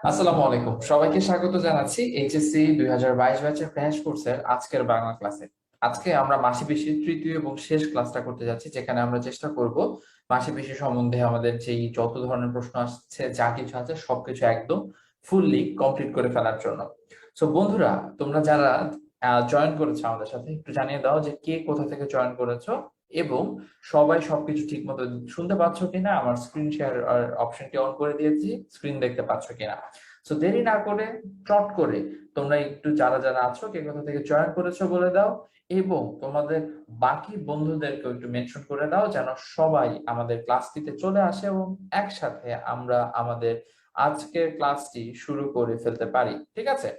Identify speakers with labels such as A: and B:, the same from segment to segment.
A: আসসালামু আলাইকুম, সবাইকে স্বাগত জানাচ্ছি এইচএসসি 2022 ব্যাচের ক্র্যাশ কোর্সের আজকের বাংলা ক্লাসে। আজকে আমরা মাসিপিসির তৃতীয় এবং শেষ ক্লাসটা করতে যাচ্ছি, যেখানে আমরা চেষ্টা করব মাসিপিসি সম্বন্ধে আমাদের যেই যত ধরনের প্রশ্ন আসছে, যা কিছু আছে সবকিছু একদম ফুললি কমপ্লিট করে ফেলার জন্য। সো বন্ধুরা, তোমরা যারা জয়েন করেছো আমাদের সাথে, একটু জানিয়ে দাও যে কে কোথা থেকে জয়েন করেছো এবং সবাই সবকিছু ঠিক মতো শুনতে পাচ্ছ কিনা। আমার স্ক্রিন শেয়ার অপশনটি অন করে দিয়েছি, স্ক্রিন দেখতে পাচ্ছ কিনা। সো দেরি না করে চট করে তোমরা একটু যারা যারা আছো কে কোথা থেকে জয়েন করেছো বলে দাও, এবং তোমাদের বাকি বন্ধুদেরকেও একটু মেনশন করে দাও যেন সবাই আমাদের ক্লাসটিতে চলে আসে এবং একসাথে আমরা আমাদের আজকের ক্লাসটি শুরু করে ফেলতে পারি। ঠিক আছে?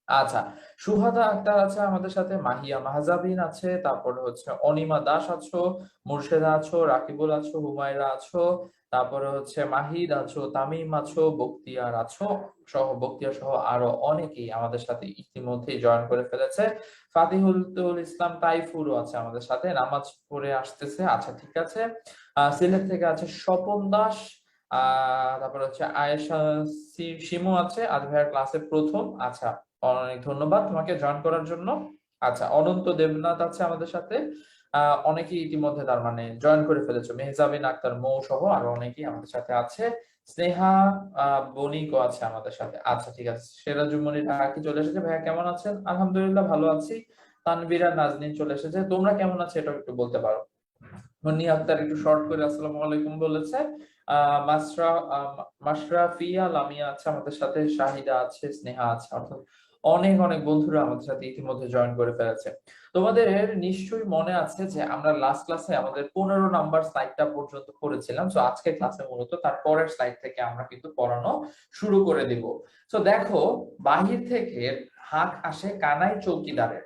A: আচ্ছা, সুহাদা আক্তার আছে আমাদের সাথে, মাহিয়া মাহজাবিন আছে, তারপরে হচ্ছে অনিমা দাস আছো, মুর্শেদা আছো, রাকিবুল আছো, হুমায়রা আছো, তারপরে হচ্ছে মাহিদ আছো, তামিম আছো, বখতিয়ার আছো, বখতিয়ার সহ আরো অনেকেই আমাদের সাথে ইতিমধ্যেই জয়েন করে ফেলেছে। ফাতিহুল ইসলাম তাইফুরও আছে আমাদের সাথে, নামাজ পড়ে আসতেছে। আচ্ছা, ঠিক আছে। সিলেট থেকে আছে স্বপন দাস, তারপরে হচ্ছে আয়েশা শিমু আছে, আজ ভাইয়ার ক্লাসে প্রথম। আচ্ছা, অনেক ধন্যবাদ তোমাকে জয়েন করার জন্য। আচ্ছা, অনন্ত দেবনাথ আছে আমাদের সাথে। অনেকেই ইতিমধ্যে তার মানে জয়েন করে ফেলেছো, মেহজাবিন আক্তার মৌ সহ আরো অনেকেই আমাদের সাথে আছে। স্নেহা বণিকও আছে আমাদের সাথে। আচ্ছা, ঠিক আছে। সেরাজুমনি ঢাকি চলে এসেছে। ভাইয়া কেমন আছেন? আলহামদুলিল্লাহ, ভালো আছি। তানভীরা নাজনীন চলে এসেছে। তোমরা কেমন আছো এটা একটু বলতে পারো। মুন্নি আক্তার একটু শর্ট করে আসসালামু আলাইকুম বলেছে। আহ মাসরা মাশরাফিয়া লামিয়া আছে আমাদের সাথে, শাহিদা আছে, স্নেহা আছে, অর্থাৎ অনেক অনেক বন্ধুরা আমাদের সাথে ইতিমধ্যে জয়েন করে ফেলেছে। তোমাদের নিশ্চয়ই মনে আছে যে আমরা লাস্ট ক্লাসে আমাদের 15 নাম্বার স্লাইডটা পর্যন্ত পড়েছিলাম। সো আজকে ক্লাসে মূলত তার পরের স্লাইড থেকে আমরা কিন্তু পড়ানো শুরু করে দিব। সো দেখো, বাহির থেকে হাঁক আসে কানাই চৌকিদারের,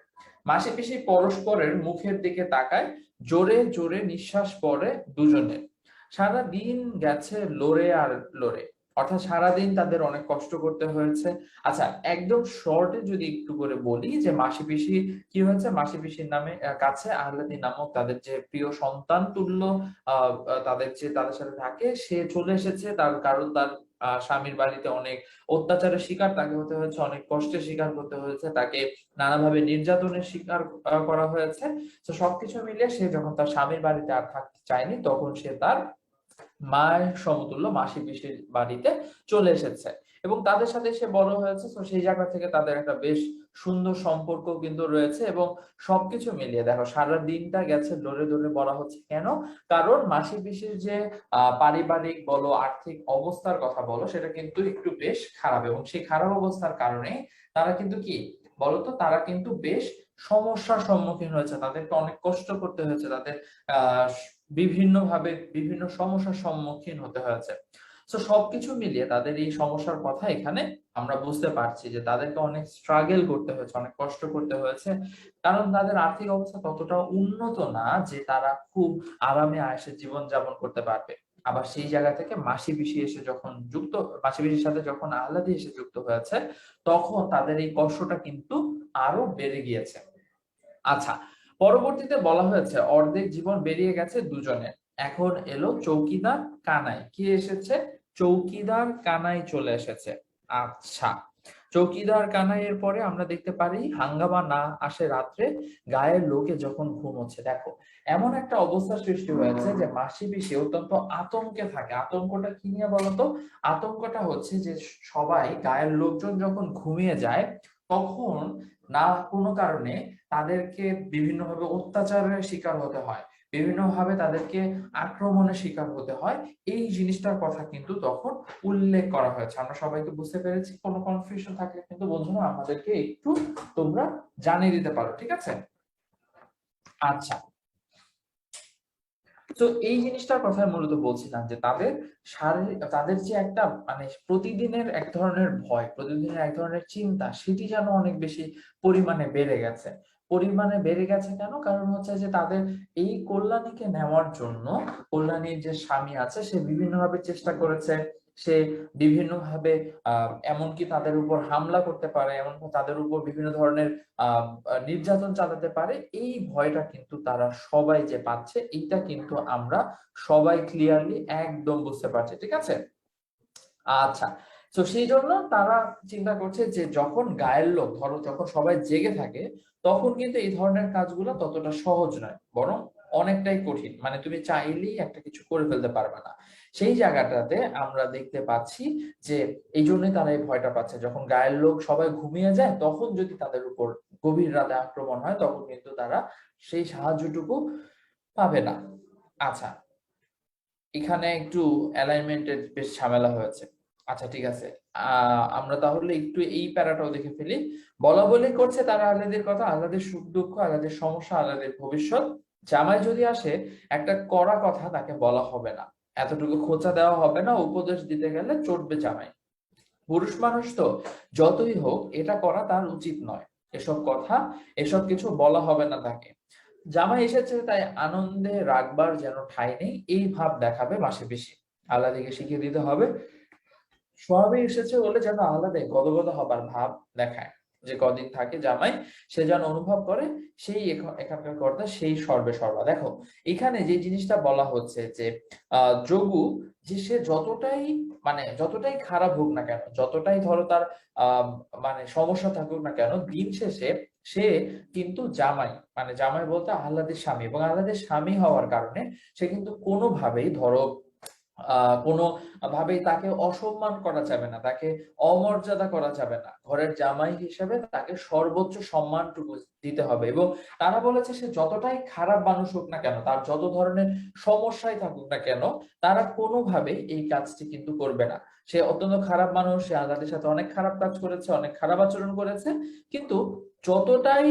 A: মাসি পিসি পরস্পরের মুখের দিকে তাকায়, জোরে জোরে নিঃশ্বাস পড়ে দুজনের। সারা দিন গেছে লড়ে আর লড়ে, অর্থাৎ সারাদিন তাদের অনেক কষ্ট করতে হয়েছে। আচ্ছা, একদম শর্টে যদি একটু করে বলি যে মাসি পিসি কি হয়েছে, মাসি পিসির নামে কাছে আহলাদি নামক তাদের যে প্রিয় সন্তান তুল্য তাদের যে তাদের সাথে থাকে, সে চলে এসেছে। তার কারণ তার স্বামীর বাড়িতে অনেক অত্যাচারের শিকার তাকে হতে হয়েছে, অনেক কষ্টের শিকার করতে হয়েছে, তাকে নানাভাবে নির্যাতনের শিকার করা হয়েছে। তো সবকিছু মিলিয়ে সে যখন তার স্বামীর বাড়িতে আর থাকতে চায়নি, তখন সে তার মায়ের সমতুল্য মাসি পিসির বাড়িতে চলে এসেছে এবং তাদের সাথে সে বড় হয়েছে। তো সেই জায়গা থেকে তাদের একটা বেশ সুন্দর সম্পর্ক কিন্তু রয়েছে। এবং সবকিছু মিলিয়ে দেখো, সারা দিনটা গেছে লড়ে লড়ে বলা হচ্ছে কেন, কারণ মাসি পিসির যে পারিবারিক বলো, আর্থিক অবস্থার কথা বলো, সেটা কিন্তু একটু বেশ খারাপ। এবং সেই খারাপ অবস্থার কারণে তারা কিন্তু কি বলতো, তারা কিন্তু বেশ সমস্যার সম্মুখীন হয়েছে, তাদেরকে অনেক কষ্ট করতে হয়েছে, তাদের আহ বিভিন্ন ভাবে বিভিন্ন সমস্যার সম্মুখীন হতে হয়েছে। তো সবকিছু মিলিয়ে তাদের এই সমস্যার কথা এখানে আমরা বুঝতে পারছি যে তাদেরকে অনেক স্ট্রাগল করতে হয়েছে, অনেক কষ্ট করতে হয়েছে, কারণ তাদের আর্থিক অবস্থা ততটা উন্নত না যে তারা খুব আরামে আয়েসে জীবন যাপন করতে পারবে। আবার সেই জায়গা থেকে মাসি পিসি এসে যখন যুক্ত, মাসি পিসির সাথে যখন আহ্লাদি এসে যুক্ত হয়েছে, তখন তাদের এই কষ্টটা কিন্তু আরো বেড়ে গিয়েছে। আচ্ছা, পরবর্তীতে বলা হয়েছে অর্ধেক জীবন বেরিয়ে গেছে দুজনের, এখন এলো চৌকিদার কানাই। কি এসেছে? চৌকিদার কানাই চলে এসেছে। আচ্ছা, চৌকিদার কানাইয়ের পরে আমরা দেখতে পারি হাঙ্গামা না আসে রাত্রে, গায়ের লোকে যখন ঘুমোচ্ছে। দেখো, এমন একটা অবস্থা সৃষ্টি হয়েছে যে মাসি পিসি অত্যন্ত আতঙ্কে থাকে। আতঙ্কটা কি নিয়ে বলতো? আতঙ্কটা হচ্ছে যে সবাই গায়ের লোকজন যখন ঘুমিয়ে যায়, তখন না কোনো কারণে তাদেরকে বিভিন্নভাবে অত্যাচারের শিকার হতে হয়, বিভিন্নভাবে তাদেরকে আক্রমণের শিকার হতে হয়। এই জিনিসটার কথা কিন্তু তখন উল্লেখ করা হয়েছে। আমরা সবাইকে বুঝতে পেরেছি? কোনো কনফিউশন থাকলে কিন্তু বন্ধুরা আমাদেরকে একটু তোমরা জানিয়ে দিতে পারো, ঠিক আছে? আচ্ছা, তো এই জিনিসটার কথা মূলত বলছিলাম যে তাদের শারীরিক, তাদের যে একটা মানে প্রতিদিনের এক ধরনের ভয়, প্রতিদিনের এক ধরনের চিন্তা, সেটি যেন অনেক বেশি পরিমাণে বেড়ে গেছে। পরিমাণে বেড়ে গেছে কেন? কারণ হচ্ছে যে তাদের এই কল্যাণীকে নেওয়ার জন্য কল্যাণীর যে স্বামী আছে সে বিভিন্নভাবে চেষ্টা করেছে। সে বিভিন্নভাবে এমনকি তাদের উপর হামলা করতে পারে, এমন তাদের উপর বিভিন্ন ধরনের নির্যাতন চালাতে পারে। এই ভয়টা কিন্তু তারা সবাই যে পাচ্ছে, এইটা কিন্তু আমরা সবাই ক্লিয়ারলি একদম বুঝতে পারছি, ঠিক আছে? আচ্ছা, তো সেই জন্য তারা চিন্তা করছে যে যখন গায়ের লোক, ধরো যখন সবাই জেগে থাকে, তখন কিন্তু এই ধরনের কাজগুলো ততটা সহজ নয়, বরং অনেকটাই কঠিন। মানে তুমি চাইলেই একটা কিছু করে ফেলতে পারবে না। সেই জায়গাটাতে আমরা দেখতে পাচ্ছি যে এই জন্যই তারা এই ভয়টা পাচ্ছে। যখন গায়ের লোক সবাই ঘুমিয়ে যায়, তখন যদি তাদের উপর গভীর রাতে আক্রমণ হয়, তখন কিন্তু তারা সেই সাহায্যটুকু পাবে না। আচ্ছা, এখানে একটু অ্যালাইনমেন্টের বেশ ঝামেলা হয়েছে। আচ্ছা, ঠিক আছে। আমরা তাহলে একটু এই প্যারাটাও দেখে ফেলি। বলা বলি করছে তারা আহ্লাদের কথা, আহ্লাদের সুখ দুঃখ, আহ্লাদের সমস্যা, আহ্লাদের ভবিষ্যৎ। জামাই যদি আসে, একটা কড়া কথা তাকে বলা হবে না, এতটুকু খোঁচা দেওয়া হবে না, উপদেশ দিতে গেলে চটবে জামাই। পুরুষ মানুষ তো, যতই হোক এটা করা তার উচিত নয়। এসব কথা, এসব কিছু বলা হবে না তাকে। জামাই এসেছে তাই আনন্দে রাখবার যেন ঠাঁই নেই, এই ভাব দেখাবে মাসে বেশি। আল্লাহকে শিখিয়ে দিতে হবে স্বামী এসেছে বলে যেন আহ্লাদে গদগদ হবার ভাব দেখায়। যে কদিন থাকে জামাই, সে যেন অনুভব করে সেই এখানকার কর্তা সেই সর্বে সর্বা। দেখো, এখানে যে জিনিসটা বলা হচ্ছে যে যোগু, যে সে যতটাই মানে যতটাই খারাপ হোক না কেন, যতটাই ধরো তার আহ মানে সমস্যা থাকুক না কেন, দিন শেষে সে কিন্তু জামাই, মানে জামাই বলতে আহ্লাদের স্বামী, এবং আহ্লাদের স্বামী হওয়ার কারণে সে কিন্তু কোনোভাবেই ধরো কোনো ভাবেই তাকে অসম্মান করা যাবে না, তাকে অমর্যাদা করা যাবে না। ঘরের জামাই হিসেবে তাকে সর্বোচ্চ সম্মানটুকু দিতে হবে। এবং তারা বলেছে সে যতটাই খারাপ মানুষ হোক না কেন, তার যত ধরনের সমস্যাই থাকুক না কেন, তারা কোনোভাবেই এই কাজটি কিন্তু করবে না। সে অত্যন্ত খারাপ মানুষ, সে আল্লাহর সাথে অনেক খারাপ কাজ করেছে, অনেক খারাপ আচরণ করেছে, কিন্তু যতটাই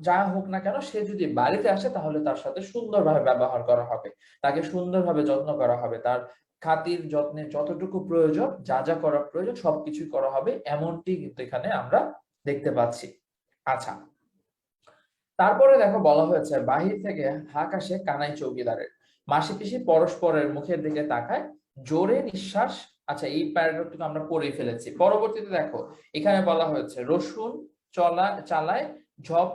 A: যা হোক না কেন, সে যদি বাড়িতে আসে তাহলে তার সাথে সুন্দরভাবে ব্যবহার করা হবে, তাকে সুন্দরভাবে যত্ন করা হবে, তার খাতির যত্নে যতটুকু প্রয়োজন, যা যা করা প্রয়োজন সবকিছুই করা হবে, এমনটি কিন্তু এখানে আমরা দেখতে পাচ্ছি। আচ্ছা, তারপরে দেখো বলা হয়েছে বাহির থেকে হাঁক আসে কানাই চৌকিদারের। মাসি পিসি পরস্পরের মুখের দিকে তাকায়, জোরে নিঃশ্বাস। আচ্ছা, এই প্যারাগ্রাফটুকু আমরা পড়ে ফেলেছি। পরবর্তীতে দেখো, এখানে বলা হয়েছে রসুন চালায় ঝপ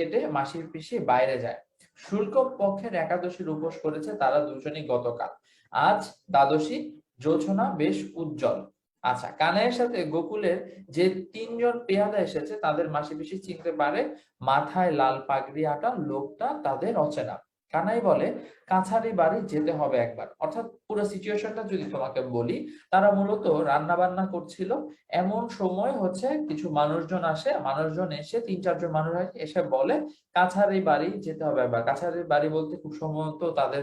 A: এটে মাসির পিসি বাইরে যায়। শুল্ক পক্ষের একাদশীর উপোস করেছে তারা দুজনই গতকাল। আজ দ্বাদশী, জোছনা বেশ উজ্জ্বল। আচ্ছা, কানাইয়ের সাথে গোকুলের যে তিনজন পেয়াদা এসেছে তাদের মাসি পিসি চিনতে পারে। মাথায় লাল পাগড়ি আটা লোকটা তাদের অচেনা। কানাই বলে কাছারি বাড়ি যেতে হবে একবার। অর্থাৎ পুরো সিচুয়েশনটা যদি তোমাকে বলি, তারা মূলত রান্না বান্না করছিল। এমন সময় হচ্ছে কিছু মানুষজন আসে, মানুষজন এসে 3-4 জন মানুষ এসে বলে কাছারি বাড়ি যেতে হবে একবার। কাছারি বাড়ি বলতে খুব সম্ভবত তাদের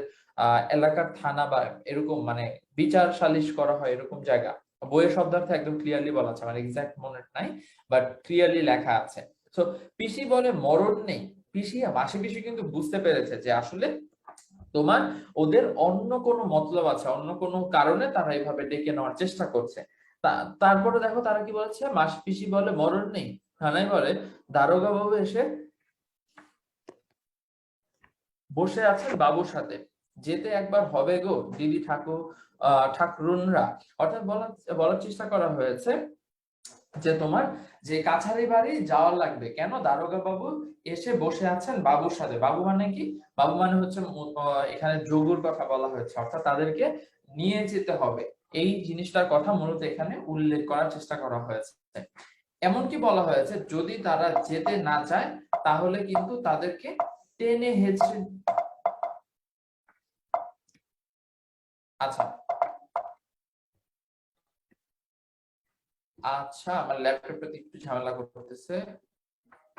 A: এলাকার থানা বা এরকম, মানে বিচার সালিশ করা হয় এরকম জায়গা। বইয়ের শব্দার্থ একদম ক্লিয়ারলি বলা আছে, আমার এক্সাক্ট মনে নাই, বাট ক্লিয়ারলি লেখা আছে। তো পিসি বলে মরণ নেই। মাসি পিসি কিন্তু বুঝতে পেরেছে যে আসলে তোমার ওদের অন্য কোনো মতলব আছে, অন্য কোনো কারণে তারা এইভাবে ডেকে নেওয়ার চেষ্টা করছে। তারপরে দেখো তারা কি বলছে, মাসি পিসি বলে মরণ নেই। থানায় বলে দারোগা বাবু এসে বসে আছেন বাবুর সাথে, যেতে একবার হবে গো দিদি ঠাকুরুনরা। অর্থাৎ বলার চেষ্টা করা হয়েছে যে তোমার যে কাছারি বাড়ি যাওয়ার লাগবে কেন, দারোগা বাবু এসে বসে আছেন বাবুর সাথে। বাবু মানে কি? বাবু মানে হচ্ছে এখানে যোগুর কথা বলা হয়েছে, অর্থাৎ তাদেরকে নিয়ে যেতে হবে। এই জিনিসটার কথা মূলত এখানে উল্লেখ করার চেষ্টা করা হয়েছে। এমনকি বলা হয়েছে যদি তারা যেতে না চায় তাহলে কিন্তু তাদেরকে টেনে হেঁচড়ে আচ্ছা আচ্ছা আমার ল্যাপটপটাতে একটু ঝামেলা করতেছে।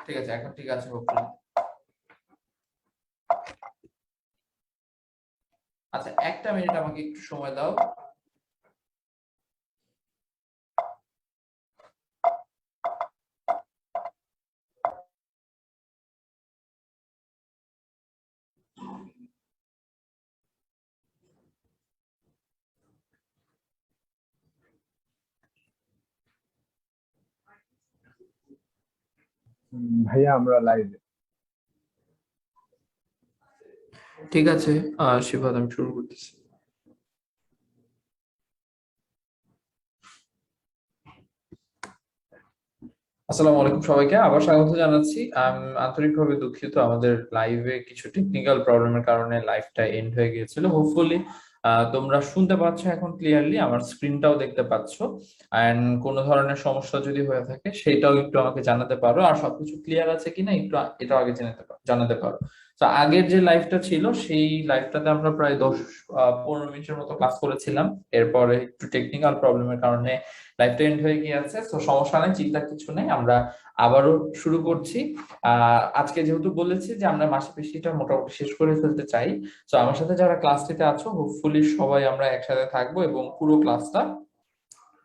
A: ঠিক আছে, এখন ঠিক আছে হোপফুলি। আচ্ছা, একটা মিনিট আমাকে একটু সময় দাও।
B: ভাইয়া আমরা লাইভে।
A: ঠিক আছে, শিবাদ আমি শুরু করতেছি। আসসালামু আলাইকুম সবাইকে, আবার স্বাগত জানাচ্ছি। আমি আন্তরিকভাবে দুঃখিত, আমাদের লাইভে কিছু টেকনিক্যাল প্রবলেমের কারণে লাইভটা এন্ড হয়ে গিয়েছিল। হোপফুলি তোমরা শুনতে পাচ্ছ এখন ক্লিয়ারলি, আমার স্ক্রিনটাও দেখতে পাচ্ছ। এন্ড কোনো ধরনের সমস্যা যদি হয়ে থাকে সেটাও একটু আমাকে জানাতে পারো, আর সবকিছু ক্লিয়ার আছে কিনা একটু এটাও আগে জানাতে পারো। তো আগের যে লাইভটা ছিল সেই লাইভটাতে আমরা প্রায় 10-15 মিনিটের মতো ক্লাস করেছিলাম। এরপরে একটু টেকনিক্যাল প্রবলেমের কারণে লাইফটা এন্ড হয়ে গিয়েছে। তো সমস্যা নেই, চিন্তার কিছু নেই, আমরা আবারও শুরু করছি। আজকে যেহেতু বলেছি যে আমরা মাসপেশিটা মোটামুটি শেষ করে ফেলতে চাই, তো আমার সাথে যারা ক্লাসটিতে আছো হোপফুলি সবাই আমরা একসাথে থাকবো এবং পুরো ক্লাসটা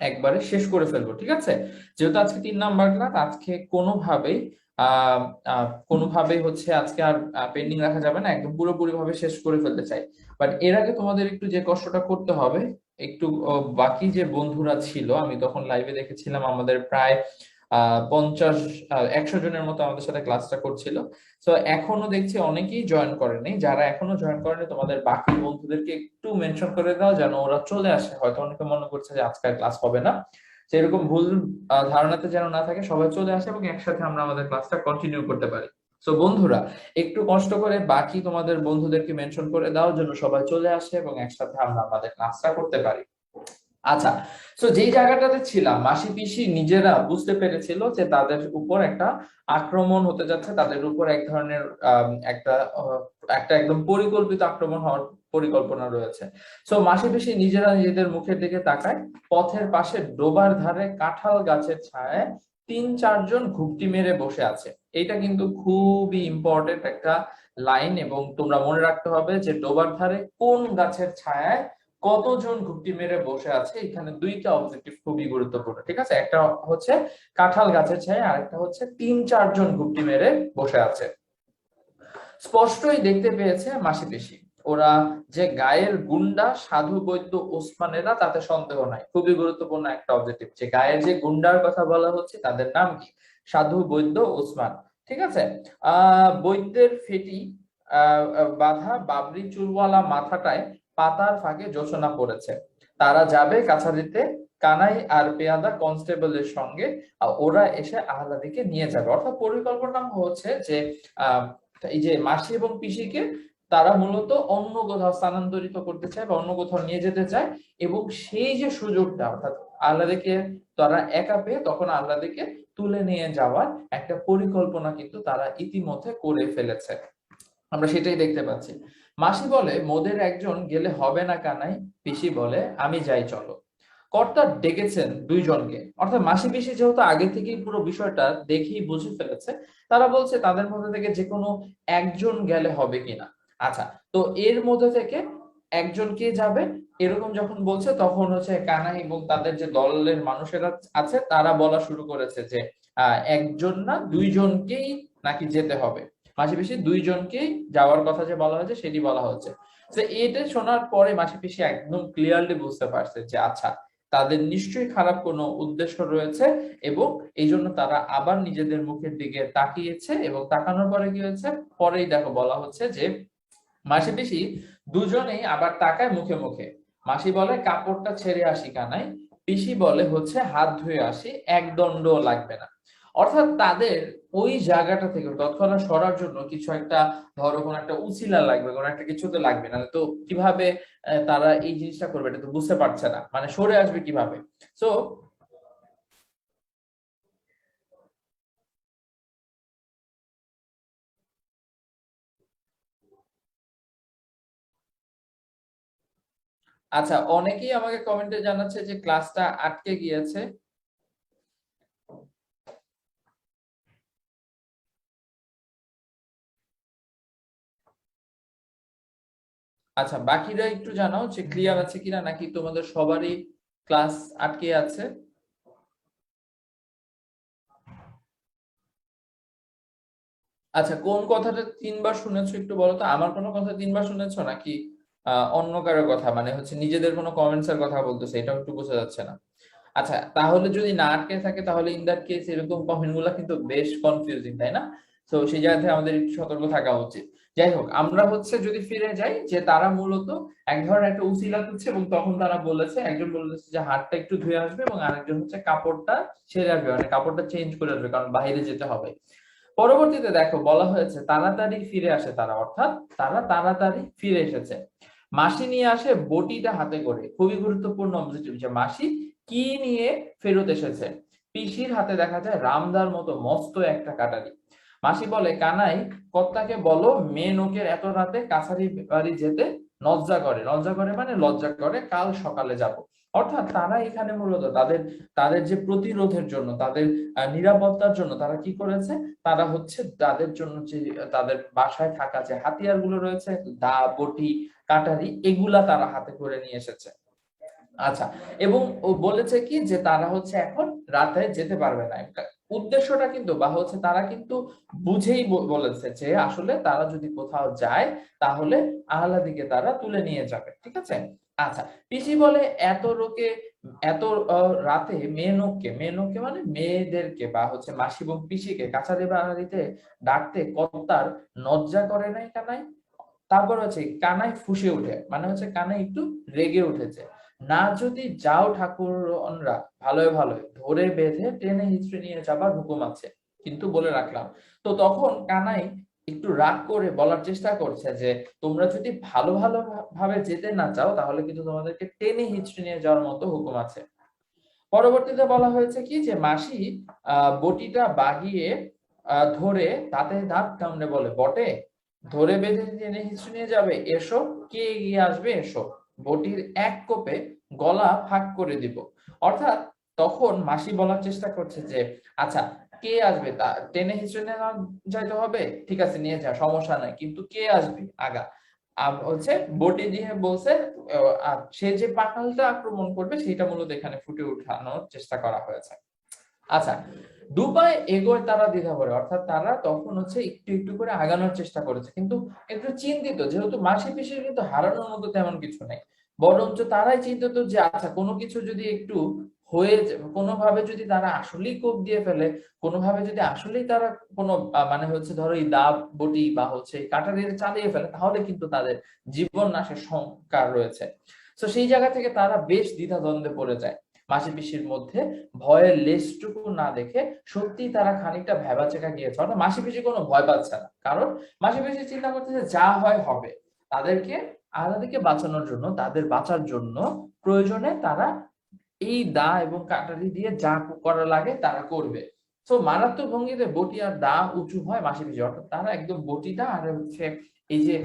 A: একবারে শেষ করে ফেলবো, ঠিক আছে? যেহেতু আজকে 3 নাম্বার ক্লাস, আজকে কোনোভাবেই কোনোভাবেই হচ্ছে আজকে আর পেন্ডিং রাখা যাবে না, একদম পুরোপুরি ভাবে শেষ করে ফেলতে চাই। বাট এর আগে তোমাদের একটু যে কষ্টটা করতে হবে, একটু বাকি যে বন্ধুরা ছিল, আমি তখন লাইভে দেখেছিলাম আমাদের প্রায় 50-100 জনের মতো আমাদের সাথে ক্লাসটা করছিল। তো এখনো দেখছি অনেকেই জয়েন করেনি, যারা এখনো জয়েন করেনি তোমাদের বাকি বন্ধুদেরকে একটু মেনশন করে দাও যেন ওরা চলে আসে। হয়তো অনেকে মনে করছে যে আজকে ক্লাস হবে না, সেরকম ভুল ধারণাতে যেন না থাকে, সবাই চলে আসে এবং একসাথে আমরা আমাদের ক্লাসটা কন্টিনিউ করতে পারি। তো বন্ধুরা একটু কষ্ট করে বাকি তোমাদের বন্ধুদেরকে মেনশন করে দাও যেন সবাই চলে আসে এবং একসাথে আমরা আমাদের ক্লাসটা করতে পারি। আচ্ছা, তো যেই জায়গাটাতে ছিলাম, মাসি পিসি নিজেরা বুঝতে পেরেছিল যে তাদের উপর একটা আক্রমণ হতে যাচ্ছে, তাদের উপর এক ধরনের একটা একটা একদম পরিকল্পিত আক্রমণ হওয়ার পরিকল্পনা রয়েছে। তো মাসি পিসি নিজেরা নিজেদের মুখের দিকে তাকায়, পথের পাশে ডোবার ধারে কাঁঠাল গাছের ছায়ায় 3-4 জন ঘুপটি মেরে বসে আছে। এটা কিন্তু খুবই ইম্পর্টেন্ট একটা লাইন, এবং তোমরা মনে রাখতে হবে যে ডোবার ধারে কোন গাছের ছায়ায় কতজন ঘুপটি মেরে বসে আছে। এখানে দুইটা অবজেক্টিভ খুবই গুরুত্বপূর্ণ, ঠিক আছে? একটা হচ্ছে কাঁঠাল গাছের ছায়া, আরেকটা হচ্ছে 3-4 জন ঘুপটি মেরে বসে আছে। স্পষ্টই দেখতে পেয়েছে মাসি পিসি, ওরা যে গায়ের গুন্ডা সাধু বৈদ্য ওসমানেরা তাতে সন্দেহ নাই। খুবই গুরুত্বপূর্ণ একটা অবজেক্টিভ, যে গায়ের যে গুন্ডার কথা বলা হচ্ছে তাদের নাম কি? সাধু বৈদ্য ওসমান, ঠিক আছে? বৈদ্যের ফেটি বাঁধা বাবরি চুলওয়ালা মাথাটায় পাতার ফাঁকে জোছনা পড়েছে। তারা যাবে কাছারিতে কানাই আর পেয়াদা কনস্টেবলের সঙ্গে, ওরা এসে আহলাদিকে নিয়ে যাবে। অর্থাৎ পরিকল্পনা হচ্ছে যে আহ এই যে মাসি এবং পিসিকে তারা মূলত অন্য কোথাও স্থানান্তরিত করতে চায় বা অন্য কোথাও নিয়ে যেতে চায়, এবং সেই যে সুযোগটা, অর্থাৎ আল্লাহকে তারা একা পেয়ে তখন আল্লাহকে তুলে নিয়ে যাওয়ার একটা পরিকল্পনা কিন্তু তারা ইতিমধ্যে করে ফেলেছে। আমরা সেটাই দেখতে পাচ্ছি। মাসি বলে মোদের একজন গেলে হবে না কানাই, পিসি বলে আমি যাই চলো। কর্তা ডেকেছেন 2 জনকে, অর্থাৎ মাসি পিসি যেহেতু আগে থেকেই পুরো বিষয়টা দেখেই বুঝে ফেলেছে, তারা বলছে তাদের মধ্যে থেকে যে কোনো একজন গেলে হবে কিনা। আচ্ছা, তো এর মধ্যে থেকে একজন কে যাবে এরকম যখন বলছে, তখন হচ্ছে কানাই এবং তাদের যে দলের মানুষেরা আছে তারা বলা শুরু করেছে যে একজন না 2 জনকেই নাকি যেতে হবে। মাসি পিসি 2 জনকেই যাওয়ার কথা যে বলা হয়েছে সেটি বলা হচ্ছে। তো এটা শোনার পরে মাসি পিসি একদম ক্লিয়ারলি বুঝতে পারছে যে আচ্ছা, তাদের নিশ্চয়ই খারাপ কোনো উদ্দেশ্য রয়েছে, এবং এই জন্য তারা আবার নিজেদের মুখের দিকে তাকিয়েছে, এবং তাকানোর পরে কি হয়েছে পরেই দেখো বলা হচ্ছে যে মাসি পিসি দুজনেই আবার তাকায় মুখে মুখে। মাসি বলে কাপড়টা ছেড়ে আসি কানাই, পিসি বলে হচ্ছে হাত ধুয়ে আসি, এক দণ্ড লাগবে না। অর্থাৎ তাদের ওই জায়গাটা থেকে তৎক্ষণাৎ সরার জন্য কিছু একটা, ধরো কোনো একটা উছিলা লাগবে, কোনো একটা কিছু তো লাগবে, না তো কিভাবে তারা এই জিনিসটা করবে এটা তো বুঝতে পারছে না, মানে সরে আসবে কিভাবে। সো আচ্ছা, অনেকেই আমাকে কমেন্টে জানাচ্ছে যে ক্লাসটা আটকে গিয়েছে। আচ্ছা, বাকিরা একটু জানাও যে ক্লিয়ার আছে কিনা, নাকি তোমাদের সবারই ক্লাস আটকে আছে। আচ্ছা, কোন কথাটা তিনবার শুনেছো একটু বলো তো, আমার কোনো কথা তিনবার শুনেছো নাকি অন্য কারোর কথা, মানে হচ্ছে নিজেদের কোনো কমেন্টস এর কথা বলতেছে, এটাও একটু বোঝা যাচ্ছে না। আচ্ছা, তাহলে যদি না আটকে থাকে তাহলে ইন দ্যাট কেস এরকম কমেন্ট গুলা কিন্তু বেশ কনফিউজিং, তাই না? তো সেই জায়গা থেকে আমাদের একটু সতর্ক থাকা উচিত। যাই হোক, আমরা হচ্ছে যদি ফিরে যাই, যে তারা মূলত এক ধরনের একটা উছিলা করছে, এবং তখন তারা বলেছে, একজন বলেছে যে হাতটা একটু ধুয়ে আসবে, এবং আরেকজন হচ্ছে কাপড়টা ছেড়ে আসবে, মানে কাপড়টা চেঞ্জ করে আসবে, কারণ বাইরে যেতে হবে। পরবর্তীতে দেখো বলা হয়েছে তাড়াতাড়ি ফিরে আসে তারা, অর্থাৎ তারা তাড়াতাড়ি ফিরে এসেছে। মাসি নিয়ে আসে বটিটা হাতে করে, খুবই গুরুত্বপূর্ণ অবজেক্টিভ, যে মাসি কি নিয়ে ফেরত এসেছে। পিসির হাতে দেখা যায় রামদার মতো মস্ত একটা কাটারি। মাসি বলে, কানাই কর্তাকে বলো মেয়ে নোকের এত রাতে কাছারি বাড়ি যেতে লজ্জা করে, লজ্জা করে মানে লজ্জা করে, কাল সকালে যাব। অর্থাৎ তারা এখানে মূলত তাদের তাদের যে প্রতিরোধের জন্য, তাদের নিরাপত্তার জন্য তারা কি করেছে, তারা হচ্ছে তাদের জন্য যে তাদের বাসায় থাকা যে হাতিয়ার গুলো রয়েছে, দা, বটি, কাটারি, এগুলা তারা হাতে করে নিয়ে এসেছে। আচ্ছা, এবং ও বলেছে কি যে তারা হচ্ছে এখন রাতে যেতে পারবে না। একটা উদ্দেশ্যটা কিন্তু, বা হচ্ছে তারা কিন্তু বুঝেই বলেছে যে আসলে তারা যদি কোথাও যায় তাহলে আহ্লাদিকে তারা তুলে নিয়ে যাবে, ঠিক আছে। আচ্ছা, পিসি বলে এত লোকে, এত রাতে মেয়ে নোককে মানে মেয়েদেরকে, বা হচ্ছে মাসি এবং পিসিকে কাছারি বাড়িতে ডাকতে কর্তার লজ্জা করে নাই কানাই। তারপর হচ্ছে কানাই ফুঁসে ওঠে, মানে হচ্ছে কানাই একটু রেগে উঠেছে। না যদি যাও ঠাকুরনরা, ভালোই ভালোই ধরে বেঁধে টেনে হিচড়ে নিয়ে যাবার হুকুম আছে, কিন্তু বলে রাখলাম। তো তখন কানাই একটু রাগ করে বলার চেষ্টা করছে যে তোমরা যদি ভালো ভালো ভাবে যেতে না চাও তাহলে কিন্তু তোমাদেরকে টেনে হিচড়ে নিয়ে যাওয়ার মতো হুকুম আছে। পরবর্তীতে বলা হয়েছে কি যে মাসি বটিটা বাগিয়ে ধরে দাঁতে দাঁত কামড়ে বলে, বটে ধরে বেঁধে টেনে হিঁচড়ে নিয়ে যাবে, এসো, কে এগিয়ে আসবে এসো, বটির এক কোপে গলা ফাঁক করে দিব। অর্থাৎ তখন মাসি বলার চেষ্টা করছে যে আচ্ছা, কে আসবে, তা টেনে হিঁচড়ে নিয়ে যাইতে হবে, ঠিক আছে নিয়ে যা, সমস্যা নাই, কিন্তু কে আসবে আগা। হচ্ছে বটি দিয়ে বলছে সে যে পাতালটা আক্রমণ করবে সেটা মূলত এখানে ফুটে উঠানোর চেষ্টা করা হয়েছে। আচ্ছা, দুপায়ে এগোয় তারা দ্বিধা করে, অর্থাৎ তারা তখন হচ্ছে একটু একটু করে আগানোর চেষ্টা করেছে, কিন্তু একটু চিন্তিত, যেহেতু মাসি পিসির কিন্তু হারানোর মতো তেমন কিছু নেই। বরঞ্চ তারাই চিন্তিত যে আচ্ছা, কোনো কিছু যদি একটু কোনোভাবে যদি তারা আসলেই কোপ দিয়ে ফেলে, কোনোভাবে যদি আসলেই তারা কোনো মানে হচ্ছে ধরো এই দা, বটি বা হচ্ছে এই কাঁটা দিয়ে চালিয়ে ফেলে, তাহলে কিন্তু তাদের জীবন নাশের শঙ্কা রয়েছে। তো সেই জায়গা থেকে তারা বেশ দ্বিধাদ্বন্দ্বে পড়ে যায়। মাসি পিসির মধ্যে ভয়ের লেশটুকু না দেখে সত্যি তারা খানিকটা ভ্যাবাচেকা গিয়েছে, অর্থাৎ মাসি পিসি কোনো ভয় পাচ্ছে না, কারণ মাসি পিসি চিন্তা করতেছে যা হয় হবে। তাদেরকে আলাদিকে বাঁচানোর জন্য, তাদের বাঁচার জন্য প্রয়োজনে তারা এই দা এবং কাটারি দিয়ে যা করা লাগে তারা করবে। তো মারাত্মক ভঙ্গিতে বটি আর দা উঁচু হয় মাসি পিসি, অর্থাৎ তারা একদম বটিটা আর হচ্ছে এই যে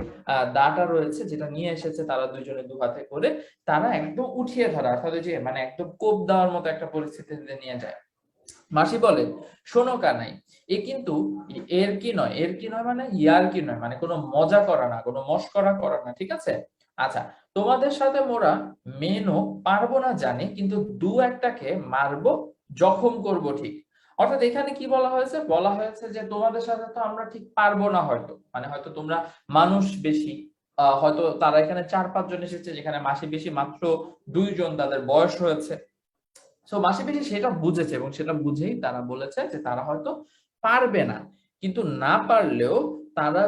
A: দাটা রয়েছে যেটা নিয়ে এসেছে তারা দুইজনে দু হাতে করে, তারা একদম উঠিয়ে ধরা, অর্থাৎ ওই যে মানে একদম কোপ দেওয়ার মতো একটা পরিস্থিতিতে নিয়ে যায়। মাসি বলে, শোনো কানাই, এ কিন্তু এর কি নয়, এর কি নয় মানে ইয়ার কি নয়, মানে কোনো মজা করা না, কোনো মস্করা করা না, ঠিক আছে। আচ্ছা, তোমাদের সাথে মোরা মেনো পারবো না জানি, কিন্তু দু একটাকে মারবো, জখম করব ঠিক। অর্থাৎ এখানে কি বলা হয়েছে, বলা হয়েছে যে তোমাদের সাথে তো আমরা ঠিক পারবো না, হয়তো মানে হয়তো তোমরা মানুষ বেশি, হয়তো তারা এখানে 4-5 জন এসেছে, যেখানে মাসি বেশি মাত্র 2 জন, তাদের বয়স হয়েছে। সো মাসি পিসি সেটা বুঝেছে, এবং সেটা বুঝেই তারা বলেছে যে তারা হয়তো পারবে না, কিন্তু না পারলেও তারা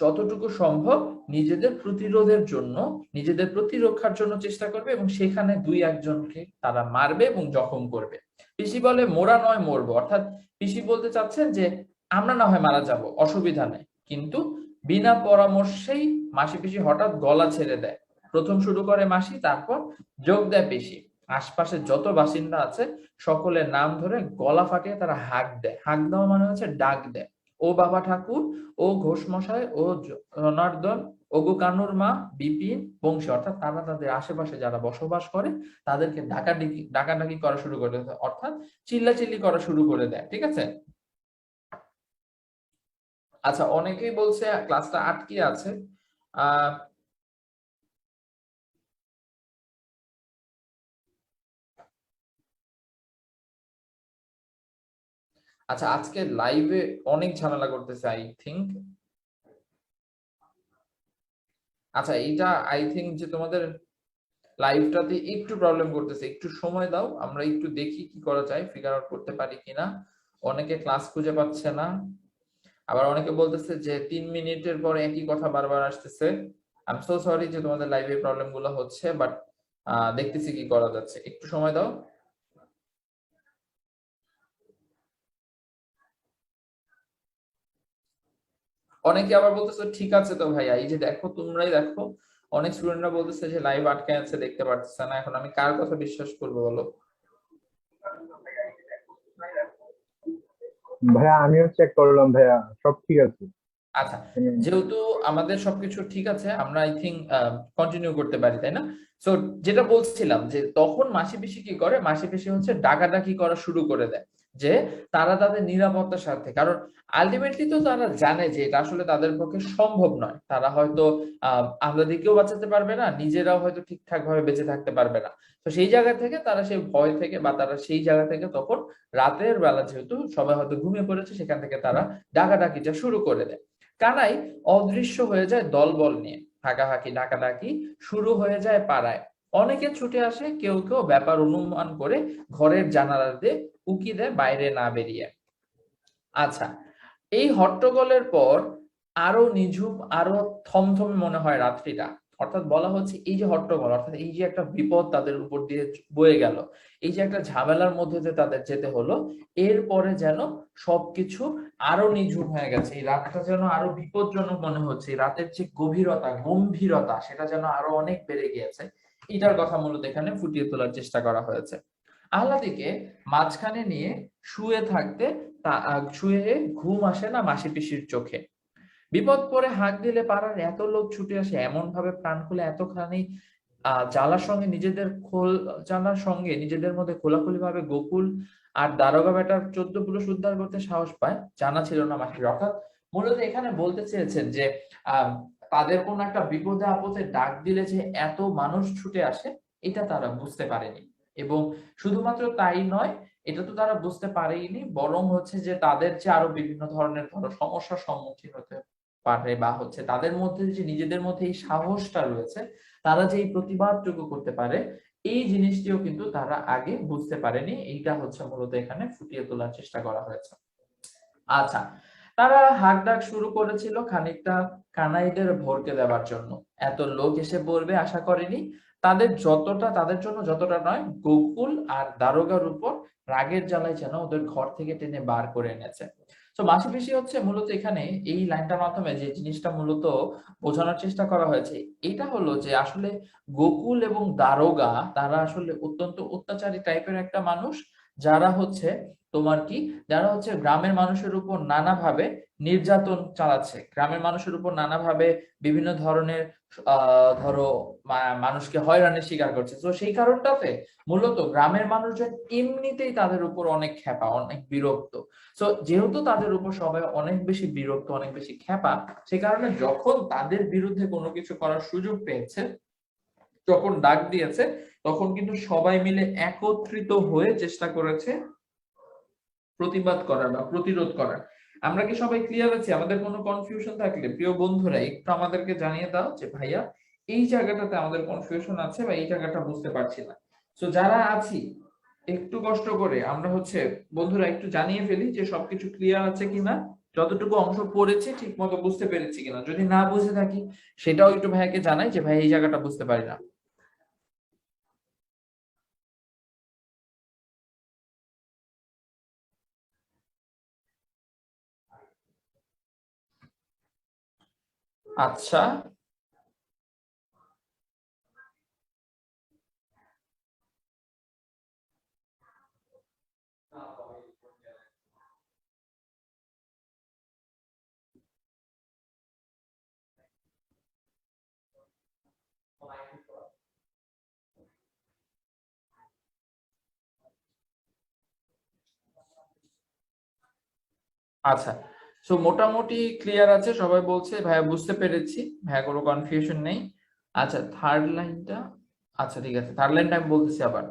A: যতটুকু সম্ভব নিজেদের প্রতিরোধের জন্য, নিজেদের প্রতিরক্ষার জন্য চেষ্টা করবে, এবং সেখানে 2-1 জনকে তারা মারবে এবং জখম করবে। পিসি বলে মোরা নয় মরবো, অর্থাৎ পিসি বলতে চাচ্ছেন যে আমরা না হয় মারা যাব, অসুবিধা নেই। কিন্তু বিনা পরামর্শেই মাসি পিসি হঠাৎ গলা ছেড়ে দেয়। প্রথম শুরু করে মাসি, তারপর যোগ দেয় পিসি। আশপাশে যত বাসিন্দা আছে সকলের নাম ধরে গলা ফাটিয়ে তারা হাঁক দেয়। হাঁক দেওয়া মানে হচ্ছে ডাক দেয়। ও বাবা ঠাকুর, ও ঘোষ মশাই, ও জনার্দন, ওগো কানুর মা, বিপিন, বংশী, অর্থাৎ তারা তাদের আশেপাশে যারা বসবাস করে তাদেরকে ডাকাডাকি করা শুরু করে দেয়, অর্থাৎ চিল্লাচিল্লি করা শুরু করে দেয়। ঠিক আছে? আচ্ছা, অনেকেই বলছে ক্লাসটা আটকে আছে। আহ আচ্ছা, আজকে লাইভে অনেক ঝামেলা করতেছে আই থিংক। আচ্ছা, এইটা আই থিংক যে তোমাদের লাইভটাতে একটু প্রবলেম করতেছে, একটু সময় দাও, আমরা একটু দেখি কি করা যায়, ফিগার আউট করতে পারি কিনা। অনেকে ক্লাস খুঁজে পাচ্ছে না, আবার অনেকে বলতেছে যে 3 মিনিটের পরে একই কথা বারবার আসতেছে। আই এম সো সরি যে তোমাদের লাইভে প্রবলেম গুলো হচ্ছে, বাট দেখতেছি কি করা যাচ্ছে, একটু সময় দাও। অনেকে আবার বলতেছে ঠিক আছে তো ভাইয়া, এই যে দেখো, তোমরাই দেখো, অনেক স্টুডেন্টরা বলতেছে যে লাইভ আটকে আছে, দেখতে পারতেছে না। এখন আমি কার কথা বিশ্বাস করবো বলো?
B: ভাইয়া আমিও চেক করলাম ভাইয়া, সব ঠিক আছে।
A: আচ্ছা, যেহেতু আমাদের সবকিছু ঠিক আছে, আমরা আই থিংক কন্টিনিউ করতে পারি, তাই না? সো যেটা বলছিলাম যে তখন মাসি পিসি কি করে, মাসি পিসি হচ্ছে ডাকাডাকি করা শুরু করে দেয় যে তারা তাদের নিরাপত্তার স্বার্থে, কারণ আলটিমেটলি তো তারা জানে যে এটা আসলে তাদের পক্ষে সম্ভব নয়। তারা হয়তো আমাদেরকেও বাঁচাতে পারবে না, নিজেরাও হয়তো ঠিকঠাক ভাবে বেঁচে থাকতে পারবে না। তো সেই জায়গা থেকে তারা সেই ভয় থেকে বা তারা সেই জায়গা থেকে তখন রাতের বেলা যেহেতু সবাই হয়তো ঘুমিয়ে পড়েছে, সেখান থেকে তারা ডাকাডাকিটা শুরু করে দেয়। কানাই অদৃশ্য হয়ে যায় দলবল নিয়ে, হাঁকাহাঁকি ডাকাডাকি শুরু হয়ে যায় পাড়ায়। অনেকে ছুটে আসে, কেউ কেউ ব্যাপার অনুমান করে ঘরের জানালা দিয়ে উকি দেয় বাইরে না বেরিয়ে। আচ্ছা, এই হট্টগোলের পর আরো নিঝুম, আরো থমথমে মনে হয় রাত্রিটা। অর্থাৎ বলা হচ্ছে এই যে হট্টগোল, অর্থাৎ এই যে একটা বিপদ তাদের উপর দিয়ে বয়ে গেল, এই যে একটা ঝামেলার মধ্যে দিয়ে তাদের যেতে হলো, এরপরে যেন সবকিছু আরো নিঝুম হয়ে গেছে। এই রাতটা যেন আরো বিপজ্জনক মনে হচ্ছে, এই রাতের যে গভীরতা, গম্ভীরতা, সেটা যেন আরো অনেক বেড়ে গিয়েছে। এটার কথা মূলত এখানে ফুটিয়ে তোলার চেষ্টা করা হয়েছে। আহ্লাদিকে মাঝখানে নিয়ে শুয়ে থাকতে শুয়ে ঘুম আসে না মাসি পিসির চোখে। বিপদ পরে হাঁক দিলে পাড়ার এত লোক ছুটে আসে, এমন ভাবে প্রাণ খুলে এতখানি জ্বালার সঙ্গে নিজেদের জানার সঙ্গে নিজেদের মধ্যে খোলাখুলি ভাবে গোকুল আর দারোগা বেটার 14 পুরুষ উদ্ধার করতে সাহস পায়, জানা ছিল না মাসির। অর্থাৎ মূলত এখানে বলতে চেয়েছেন যে আহ তাদের কোন একটা বিপদে আপদে ডাক দিলে যে এত মানুষ ছুটে আসে, এটা তারা বুঝতে পারেনি। এবং শুধুমাত্র তাই নয়, এটা তো তারা বুঝতে পারেইনি, বরং হচ্ছে যে তাদের যে আরো বিভিন্ন ধরনের ধরো সমস্যার সম্মুখীন হতে পারে, বা হচ্ছে তাদের মধ্যে যে নিজেদের মধ্যে এই সাহসটা রয়েছে, তারা যে এই প্রতিবাদটুকু করতে পারে, এই জিনিসটিও কিন্তু তারা আগে বুঝতে পারেনি। এইটা হচ্ছে মূলত এখানে ফুটিয়ে তোলার চেষ্টা করা হয়েছে। আচ্ছা, তারা হাঁক ডাক শুরু করেছিল খানিকটা কানাইদের ভরকে দেওয়ার জন্য। এত লোক এসে পড়বে আশা করেনি। তাদের জন্য যতটা নয়, গোকুল আর দারোগার উপর রাগের জ্বালায় যেন ওদের ঘর থেকে টেনে বার করে এনেছে। তো মাসি পিসি হচ্ছে মূলত এখানে এই লাইনটার মাধ্যমে যে জিনিসটা মূলত বোঝানোর চেষ্টা করা হয়েছে, এটা হলো যে আসলে গোকুল এবং দারোগা তারা আসলে অত্যন্ত অত্যাচারী টাইপের একটা মানুষ, যারা হচ্ছে তোমার কি যারা হচ্ছে গ্রামের মানুষের উপর নানাভাবে নির্যাতন চালাচ্ছে, গ্রামের মানুষের উপর নানাভাবে বিভিন্ন ধরনের ধরো মানুষকে হয়রানির শিকার করছে। তো সেই কারণটাতে মূলত গ্রামের মানুষজন এমনিতেই তাদের উপর অনেক ক্ষেপা, অনেক বিরক্ত। তো যেহেতু তাদের উপর সবাই অনেক বেশি বিরক্ত, অনেক বেশি ক্ষেপা, সে কারণে যখন তাদের বিরুদ্ধে কোনো কিছু করার সুযোগ পেয়েছে, যখন ডাক দিয়েছে, তখন কিন্তু সবাই মিলে একত্রিত হয়ে চেষ্টা করেছে প্রতিবাদ করার বা প্রতিরোধ করার। আমরা কি সবাই ক্লিয়ার আছি? আমাদের কোনো কনফিউশন থাকলে প্রিয় বন্ধুরা একটু আমাদেরকে জানিয়ে দাও যে ভাইয়া এই জায়গাটাতে আমাদের কনফিউশন আছে বা এই জায়গাটা বুঝতে পারছি না। তো যারা আছি একটু কষ্ট করে আমরা হচ্ছে বন্ধুরা একটু জানিয়ে ফেলি যে সবকিছু ক্লিয়ার আছে কিনা, যতটুকু অংশ পড়েছি ঠিক মতো বুঝতে পেরেছি কিনা। যদি না বুঝে থাকি সেটাও একটু ভাইয়াকে জানাই যে ভাই এই জায়গাটা বুঝতে পারি না। আচ্ছা, আচ্ছা। সো মোটামুটি ক্লিয়ার আছে, সবাই বলছে ভাইয়া বুঝতে পেরেছি, ভাইয়া কোনো কনফিউশন নেই। আচ্ছা, থার্ড লাইনটা, আচ্ছা ঠিক আছে, থার্ড লাইনটা আমি বলতেছি আবার।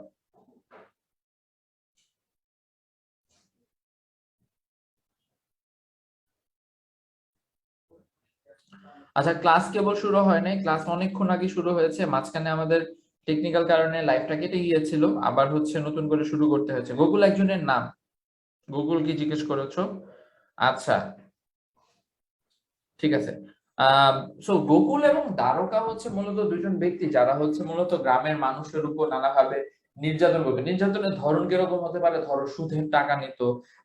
A: আচ্ছা, ক্লাস কেবল শুরু হয় নাই, ক্লাস অনেকক্ষণ আগে শুরু হয়েছে, মাঝখানে আমাদের টেকনিক্যাল কারণে লাইভটা কেটে গিয়েছিল, আবার হচ্ছে নতুন করে শুরু করতে হয়েছে। গুগল একজনের নাম, গুগল কি জিজ্ঞেস করেছো? আচ্ছা, ঠিক আছে। সো গোকুল এবং দ্বারকা হচ্ছে মূলত দুইজন ব্যক্তি যারা হচ্ছে মূলত গ্রামের মানুষের উপর নানাভাবে নির্যাতন করবে। নির্যাতনের ধরন কিরকম হতে পারে, ধরো সুদের টাকা নিত,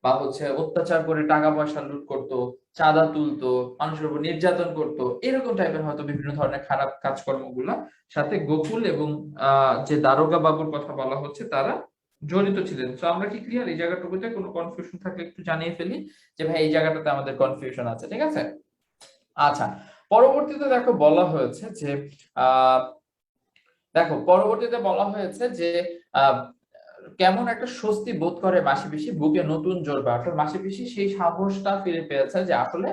A: বা হচ্ছে অত্যাচার করে টাকা পয়সা লুট করতো, চাঁদা তুলতো, মানুষের উপর নির্যাতন করতো, এরকম টাইপের হয়তো বিভিন্ন ধরনের খারাপ কাজকর্মগুলা সাথে গোকুল এবং যে দারোগা বাবুর কথা বলা হচ্ছে তারা জড়িত ছিলেন। তো আমরা কি ক্লিয়ার এই জায়গাটুকুতে? কোনো কনফিউশন থাকলে একটু জানিয়ে ফেলি যে ভাই এই জায়গাটাতে আমাদের কনফিউশন আছে, ঠিক আছে? আচ্ছা, পরবর্তীতে দেখো বলা হয়েছে যে আহ দেখো পরবর্তীতে বলা হয়েছে যে আহ কেমন একটা স্বস্তি বোধ করে মাসিপিসি, বুকে নতুন জোর পায়। অর্থাৎ মাসিপিসি সেই সাহসটা ফিরে পেয়েছে যে আসলে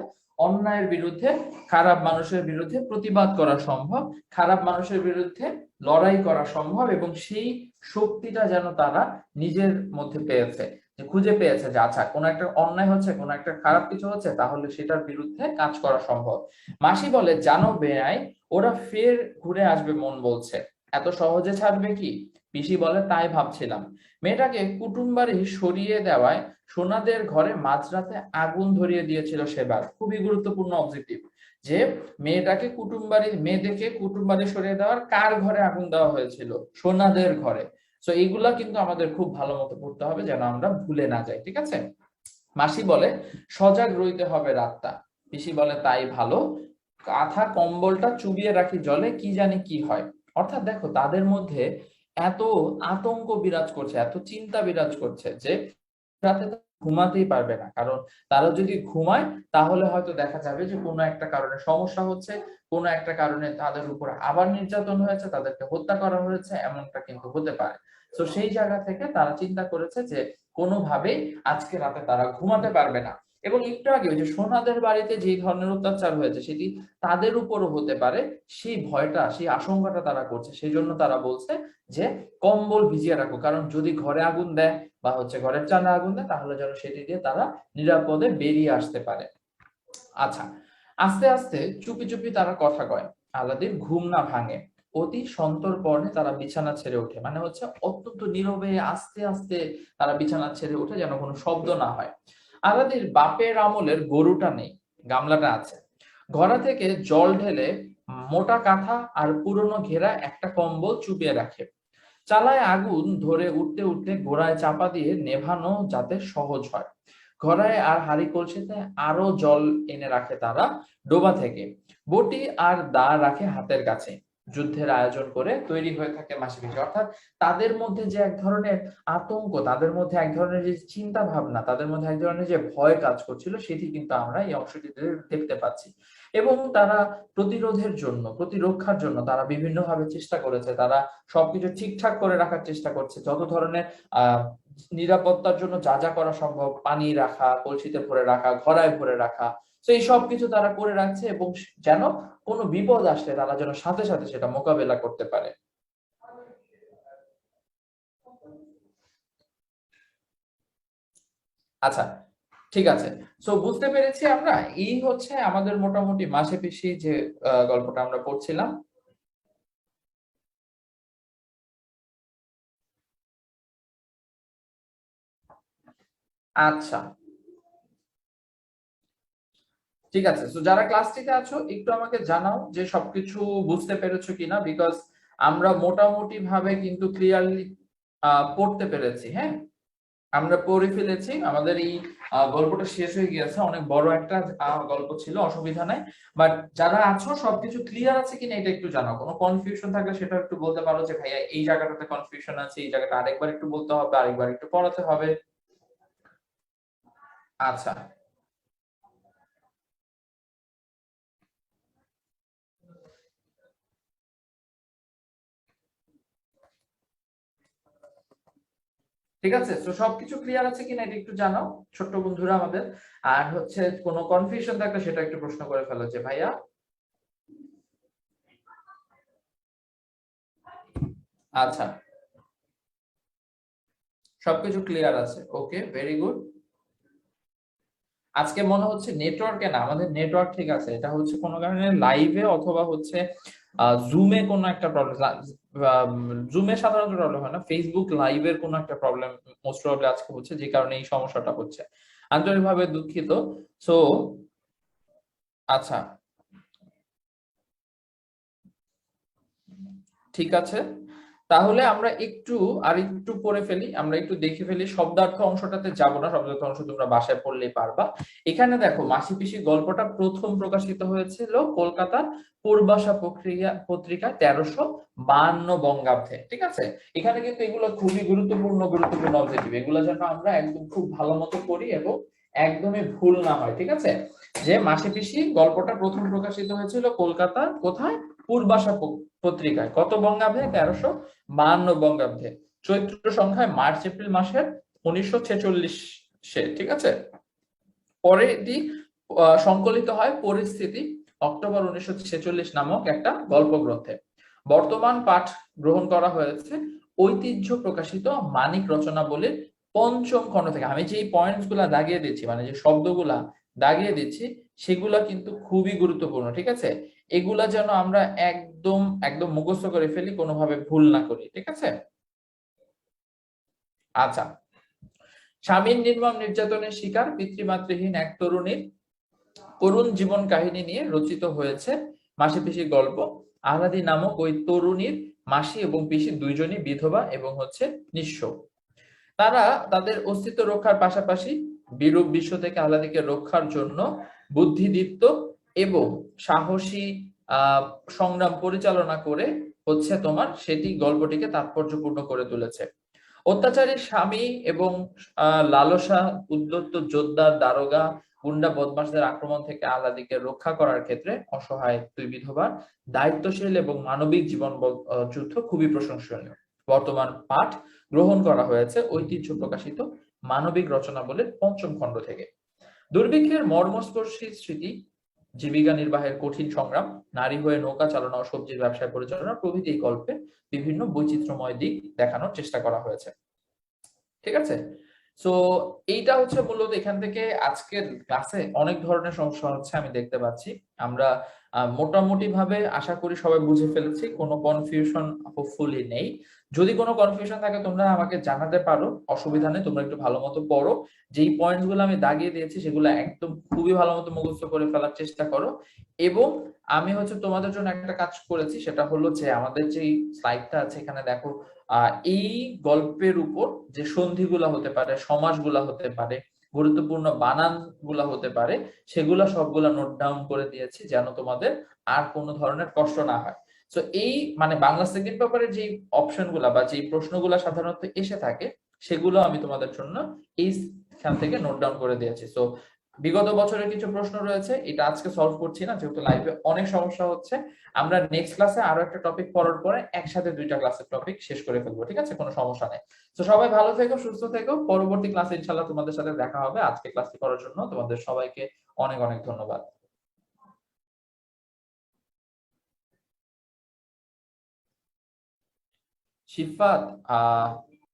A: অন্যায়ের বিরুদ্ধে, খারাপ মানুষের বিরুদ্ধে প্রতিবাদ করা সম্ভব, খারাপ মানুষের বিরুদ্ধে লড়াই করা সম্ভব, এবং সেই শক্তিটা যেন তারা নিজের মধ্যে পেয়েছে, যে খুঁজে পেয়েছে যে আচ্ছা কোন একটা অন্যায় হচ্ছে, কোন একটা খারাপ কিছু হচ্ছে, তাহলে সেটার বিরুদ্ধে কাজ করা সম্ভব। মাসি বলে, জানো বেয়াই, ওরা ফের ঘুরে আসবে মন বলছে, এত সহজে ছাড়বে কি? পিসি বলে, তাই ভাবছিলাম। মেয়েটাকে কুটুমবাড়ি সরিয়ে দেওয়ায় সোনাদের ঘরে মাঝরাতে আগুন ধরিয়ে দিয়েছিল সেবার। খুবই গুরুত্বপূর্ণ অবজেক্টিভ, যে মেয়েদেরকে কুটুমবাড়ি সরিয়ে দেওয়ার কার ঘরে আগুন দেওয়া হয়েছিল? সোনাদের ঘরে। তো এইগুলা কিন্তু আমাদের খুব ভালো মতো পড়তে হবে যেন আমরা ভুলে না যাই, ঠিক আছে? মাসি বলে, সজাগ রইতে হবে রাতটা। পিসি বলে, তাই ভালো, কাঁথা কম্বলটা চুবিয়ে রাখি জলে, কি জানি কি হয়। অর্থাৎ দেখো তাদের মধ্যে এত আতঙ্ক বিরাজ করছে, এত চিন্তা বিরাজ করছে যে রাতে তারা ঘুমাতেই পারবে না। কারণ তারা যদি ঘুমায় তাহলে হয়তো দেখা যাবে যে কোনো একটা কারণে সমস্যা হচ্ছে, কোনো একটা কারণে তাদের উপর আবার নির্যাতন হয়েছে, তাদেরকে হত্যা করা হয়েছে, এমনটা কিন্তু হতে পারে। তো সেই জায়গা থেকে তারা চিন্তা করেছে যে কোনোভাবেই আজকে রাতে তারা ঘুমাতে পারবে না। এবং একটু আগে ওই যে সোনাদের বাড়িতে যে ধরনের অত্যাচার হয়েছে সেটি তাদের উপরও হতে পারে, সেই ভয়টা, সেই আশঙ্কাটা তারা করছে। সেই জন্য তারা বলছে যে কম্বল ভিজিয়ে রাখো, কারণ যদি ঘরে আগুন দেয় বা হচ্ছে ঘরের চালে আগুন দেয় তাহলে যেন সেটি দিয়ে তারা নিরাপদে বেরিয়ে আসতে পারে। আচ্ছা, আস্তে আস্তে চুপি চুপি তারা কথা কয়, আলাদির ঘুম না ভাঙে। অতি সন্তর্পণে তারা বিছানা ছেড়ে ওঠে, মানে হচ্ছে অত্যন্ত নীরবে আস্তে আস্তে তারা বিছানা ছেড়ে ওঠে যেন কোনো শব্দ না হয়। আলাদির বাপের আমলের গরুটা নেই, গামলাটা আছে। ঘোড়া থেকে জল ঢেলে মোটা কাঁথা আর পুরনো ঘেরা একটা কম্বল চুপিয়ে রাখে। চালায় আগুন ধরে উঠতে উঠতে গোড়ায় চাপা দিয়ে নেভানো যাতে সহজ হয়। ঘড়ায় আর হাঁড়ি কলসিতে আরো জল এনে রাখে তারা ডোবা থেকে। বটি আর দা রাখে হাতের কাছে। যুদ্ধের আয়োজন করে তৈরি হয়ে থাকে মাসে পিসে। অর্থাৎ তাদের মধ্যে যে এক ধরনের আতঙ্ক, তাদের মধ্যে এক ধরনের যে চিন্তা ভাবনা, তাদের মধ্যে এক ধরনের যে ভয় কাজ করছিল, সেটি কিন্তু আমরা এই অংশটিতে দেখতে পাচ্ছি। এবং তারা প্রতিরোধের জন্য, প্রতিরক্ষার জন্য তারা বিভিন্ন ভাবে চেষ্টা করেছে। তারা সবকিছু ঠিকঠাক করে রাখার চেষ্টা করছে, যত ধরনের আহ নিরাপত্তার জন্য যা যা করা সম্ভব, পানি রাখা, কলসিতে ভরে রাখা, ঘড়ায় ভরে রাখা, তো এই সব কিছু তারা করে রাখছে, এবং যেন কোনো বিপদ আসলে তারা যেন সাথে সাথে সেটা মোকাবেলা করতে পারে। আচ্ছা, ঠিক আছে। সো বুঝতে পেরেছি আমরা, এই হচ্ছে আমাদের মোটামুটি মাসে পিসি যে গল্পটা আমরা পড়ছিলাম। আচ্ছা, ঠিক আছে। তো যারা ক্লাসটিতে আছো একটু আমাকে জানাও যে সবকিছু বুঝতে পেরেছো কিনা, বিকজ আমরা মোটামুটি ভাবে কিন্তু ক্লিয়ারলি পড়তে পেরেছি, হ্যাঁ। আমরা পড়ে ফেলেছি, আমাদের এই গল্পটা শেষ হয়ে গিয়েছে। অনেক বড় একটা গল্প ছিল, অসুবিধা নাই। বাট যারা আছো সবকিছু ক্লিয়ার আছে কিনা এটা একটু জানাও। কোনো কনফিউশন থাকলে সেটা একটু বলতে পারো যে ভাইয়া এই জায়গাটাতে কনফিউশন আছে, এই জায়গাটা আরেকবার একটু বলতে হবে, আরেকবার একটু পড়াতে হবে। আচ্ছা, ঠিক আছে। তো সবকিছু ক্লিয়ার আছে কিনা এটা একটু জানাও ছোট্ট বন্ধুরা আমাদের। আর হচ্ছে কোনো কনফিউশন থাকলে সেটা একটু প্রশ্ন করে ফেলো যে ভাইয়া। আচ্ছা, সবকিছু ক্লিয়ার আছে, ওকে, ভেরি গুড। আজকে মনে হচ্ছে নেটওয়ার্কে না, আমাদের নেটওয়ার্ক ঠিক আছে, এটা হচ্ছে কোনো কারণে লাইভে অথবা হচ্ছে জুমে কোনো একটা প্রবলেম। জুমে সাধারণত প্রবলেম হয় না, ফেসবুক লাইভের কোনো একটা প্রবলেম মোস্ট প্রবাবলি আজকে হচ্ছে, যে কারণে এই সমস্যাটা হচ্ছে। আন্তরিকভাবে দুঃখিত। সো আচ্ছা, ঠিক আছে, তাহলে আমরা একটু আর একটু পড়ে ফেলি, আমরা একটু দেখে ফেলি। শব্দার্থ অংশটাতে যাব না, শব্দার্থ অংশ তোমরা বাসায় পড়লেই পারবা। এখানে দেখো, মাসি পিসি গল্পটা প্রথম প্রকাশিত হয়েছিল কলকাতার পূর্বাশা পত্রিকায় 1352 বঙ্গাব্দে, ঠিক আছে। এখানে কিন্তু এগুলো খুবই গুরুত্বপূর্ণ গুরুত্বপূর্ণ অবজেক্টিভ, এগুলো যেন আমরা একদম খুব ভালো মতো করি এবং একদমই ভুল না হয়, ঠিক আছে। যে মাসি পিসি গল্পটা প্রথম প্রকাশিত হয়েছিল কলকাতার কোথায়? পূর্বাশা পত্রিকায়। কত বঙ্গাব্দে? 1352 বঙ্গাব্দে। চৈত্র সংখ্যায় মার্চ এপ্রিল মাসের 1946 ঠিক আছে। পরে এটি সংকলিত হয় পরিস্থিতি অক্টোবর 1946 নামক একটা গল্প গ্রন্থে। বর্তমান পাঠ গ্রহণ করা হয়েছে ঐতিহ্য প্রকাশিত মানিক রচনাবলীর পঞ্চম খণ্ড থেকে। আমি যে পয়েন্টস গুলা দাগিয়ে দিচ্ছি, মানে যে শব্দগুলা দাগিয়ে দিচ্ছি, সেগুলা কিন্তু খুবই গুরুত্বপূর্ণ, ঠিক আছে। এগুলা যেন আমরা একদম একদম মুখস্থ করে ফেলি, কোনোভাবে ভুল না করি, ঠিক আছে। আচ্ছা, স্বামীর নির্মম নির্যাতনের শিকার পিতৃমাতৃহীন এক তরুণীর করুণ জীবন কাহিনী নিয়ে রচিত হয়েছে মাসি পিসির গল্প। আহ্লাদি নামক ওই তরুণীর মাসি এবং পিসি দুইজনই বিধবা এবং হচ্ছে নিঃস্ব। তারা তাদের অস্তিত্ব রক্ষার পাশাপাশি বিরূপ বিশ্ব থেকে আহ্লাদিকে রক্ষার জন্য বুদ্ধিদীপ্ত এবং সাহসী সংগ্রাম পরিচালনা করে হচ্ছে তোমার সেটি গল্পটিকে তাৎপর্যপূর্ণ করে তুলেছে। অত্যাচারী স্বামী এবং লালসা উদ্যত যোদ্ধা দারোগা গুন্ডা বদমাশদের আক্রমণ থেকে আহ্লাদিকে রক্ষা করার ক্ষেত্রে অসহায় দুই বিধবার দায়িত্বশীল এবং মানবিক জীবন যুদ্ধ খুবই প্রশংসনীয়। বর্তমান পাঠ গ্রহণ করা হয়েছে ঐতিহ্য প্রকাশিত মানবিক রচনাবলীর পঞ্চম খণ্ড থেকে। দুর্ভিক্ষের মর্মস্পর্শী স্মৃতি, জীবিকা নির্বাহের কঠিন সংগ্রাম, নারী হয়ে নৌকা চালনা ও সবজির ব্যবসায় পরিচালনা প্রভৃতি গল্পে বিভিন্ন বৈচিত্র্যময় দিক দেখানোর চেষ্টা করা হয়েছে, ঠিক আছে। সো এইটা হচ্ছে মূলত এখান থেকে আজকের ক্লাসে অনেক ধরনের সমস্যা হচ্ছে আমি দেখতে পাচ্ছি। আমরা মোটামুটি ভাবে আশা করি সবাই বুঝে ফেলেছি, কোনো কনফিউশন হোপফুলি নেই। যদি কোনো কনফিউশন থাকে তোমরা আমাকে জানাতে পারো, অসুবিধা নেই। তোমরা একটু ভালো মতো পড়ো, যেই পয়েন্টস গুলো আমি দাগিয়ে দিয়েছি সেগুলো একদম খুবই ভালো মতো মুখস্থ করে ফেলার চেষ্টা করো। এবং আমি হচ্ছে তোমাদের জন্য একটা কাজ করেছি, সেটা হলো যে আমাদের যে স্লাইডটা আছে এখানে দেখো, এই গল্পের উপর যে সন্ধিগুলা হতে পারে, সমাসগুলা হতে পারে, গুরুত্বপূর্ণ বানান গুলা হতে পারে, সেগুলা সবগুলা নোট ডাউন করে দিয়েছি যেন তোমাদের আর কোনো ধরনের কষ্ট না হয়। তো এই মানে বাংলা সেকেন্ড পেপারের যে অপশন গুলা বা যে প্রশ্নগুলা সাধারণত এসে থাকে, সেগুলো আমি তোমাদের জন্য এইখান থেকে নোট ডাউন করে দিয়েছি। তো বিগত বছরের কিছু প্রশ্ন রয়েছে, এটা আজকে সলভ করছি না যেহেতু লাইভে অনেক সমস্যা হচ্ছে। আমরা নেক্সট ক্লাসে আরো একটা টপিক পড়ার পরে একসাথে দুইটা ক্লাসের টপিক শেষ করে ফেলবো, ঠিক আছে, কোনো সমস্যা নেই। তো সবাই ভালো থেকো, সুস্থ থেকো। পরবর্তী ক্লাসে ইনশাআল্লাহ তোমাদের সাথে দেখা হবে। আজকে ক্লাসটি করার জন্য তোমাদের সবাইকে অনেক অনেক ধন্যবাদ। শিফাত,